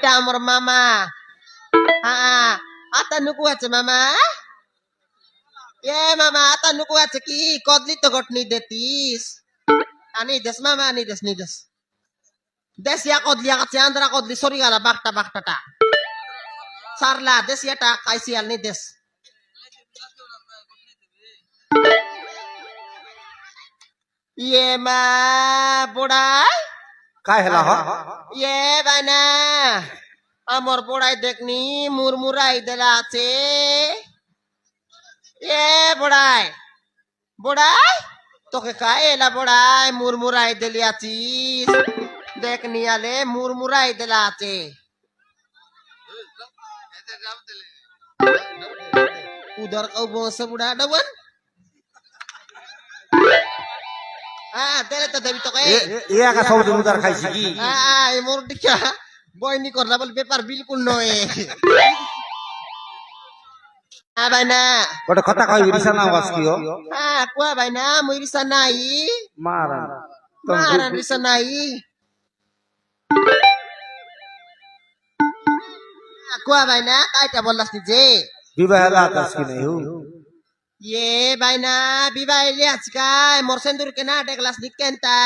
আমার মামা আতা নুকু আছে মামা মামা আতা নুকু আছে কি কদলি তো গটনি দেতিস ani des mama ani des ni des ya kodli akat si andra kodli sorry gala bakta ta sarla des ya ta kaisi al ni des ye ma bodai काय हला हो ye bana amor bodai dekni murmurai dela ache ye bodai তোকে কায়লা বড়াই মুরমুরাই দিলি আছিস দেখ নিয়ালে মুরমুরাই দিলা আছে উদার কাউ বসে বুড়া ডাবন তেলে তো দেবি তোকে ये का सब उधर खाइছি কি এই মোর দিকা বয়নি করলা বল ব্যাপার বিলকুল নয় ভাইনা ওটা কথা কই বিরিসা না বাস কিও কুয়া ভাইনা মুই রিসা নাই মারান রিসা নাই কুয়া ভাইনা কাইটা বললাস নিজে বিবাহ লাতাস কি নাই হু ভাইনা বিবাহ এলি আজকাই মোর সেন্দুর কেনা দেখলাস নিকেনতা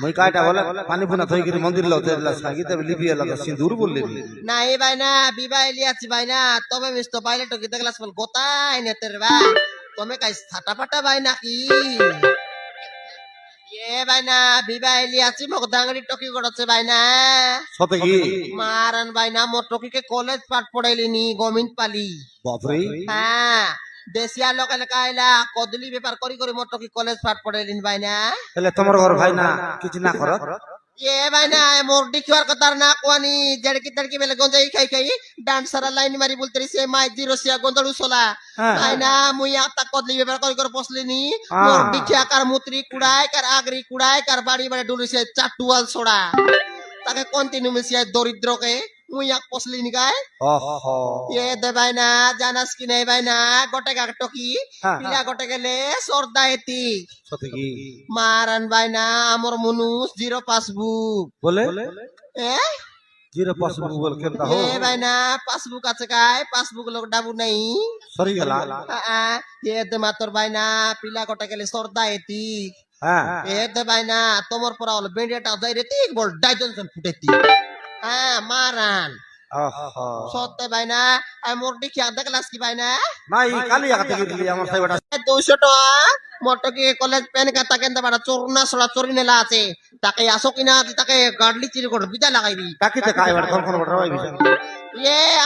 মই কাইটা বলে পানি পুনা থই গিরি মন্দির লতে লাস কাগি তবে লিবিয়া লাগা সিন্দুর বললি নাই ভাইনা বিবাহ এলি আছি ভাইনা তবে মিস্ত পাইলে তো গিতে গ্লাস বল গোতাই নেতের বা তুমি কাই ছাটা পাটা ভাইনা কি ভাইনা বিবাহ এলি আছি মোক ডাঙরি টকি গড়ছে ভাইনা সতে কি মারান ভাইনা মোর টকিকে কলেজ পাঠ পড়াইলি নি গমিন পালি বাপরে দেশিয়া লোকাল কাইলা কদলি ব্যাপার করি করি মোর টকি কলেজ পাঠ পড়াইলিন ভাইনা তাহলে তোমার ঘর ভাই না কিছু না করত ভাইনা মোর দেখিবার কথা না কোয়ানি জড়কি তড়কি বেলে গঞ্জাই খাই খাই ডান্সার লাইন মারি বলতেরি সে মাই জিরোসিয়া গন্ডলু সোলা ভাইনা মুই আতা কদলি ব্যাপার করি করে বসলিনি মোর দেখিয়া কার মুত্রি কুড়াই কার আগরি কুড়াই কার বাড়ি বাড়ি ডুলিছে চাটুয়াল সোড়া তাকে কন্টিনিউ মিশিয়া দরিদ্রকে মুই এক পসলিনি গায় দে ভাইনা জানাস কি নাই ভাইনা গোটে গা টকি পিলা গোটে গেলে সর্দা এতি সতে কি মারান ভাইনা আমর মনুষ জিরো পাসবুক বলে জিরো পাসবুক বল কেনতা হো ভাইনা পাসবুক আছে কাই পাসবুক লোক ডাবু নাই সরি গেলা দে মাতর ভাইনা পিলা গোটে গেলে সর্দা এতি দে ভাইনা তোমার পরা হলো বেন্ডিয়াটা যাই রে ঠিক বল ডাইজনসন ফুটেতি মারান সত্যি ভাইনা আমি মোর দেখি দেখলাস কি ভাইনা নাই কালি আগাতে গিলি আমার সাইবাটা 200 টাকা মোটকে কলেজ পেন কাটা কেনতে পারা চোরনা সরা চোরি নেলা আছে তাকে আসো কিনা তাকে গাড়লি চিরি করে বিদা লাগাইবি কাকিতে কাইবার কোন বড় হইবি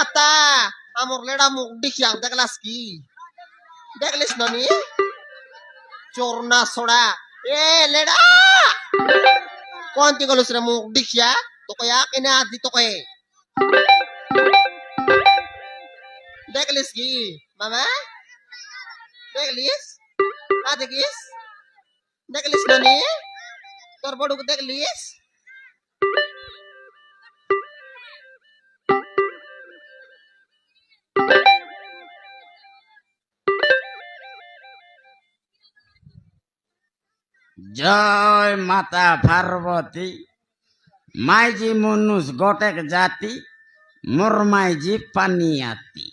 আতা আমর লেডা মুখ দেখি দেখলাস কি দেখলিস ননি চোরনা সরা লেডা কোন কি গলস রে মুখ দেখিয়া তোকে কিনা দি তোকে দেখলিস কি মামা দেখলিস দেখিস দেখলিস নানি তোর বড়ুকে দেখলিস জয় মাতা পার্বতী মাইজি মনুষ গটেক জাতি মোর মাইজি পানিয়াতি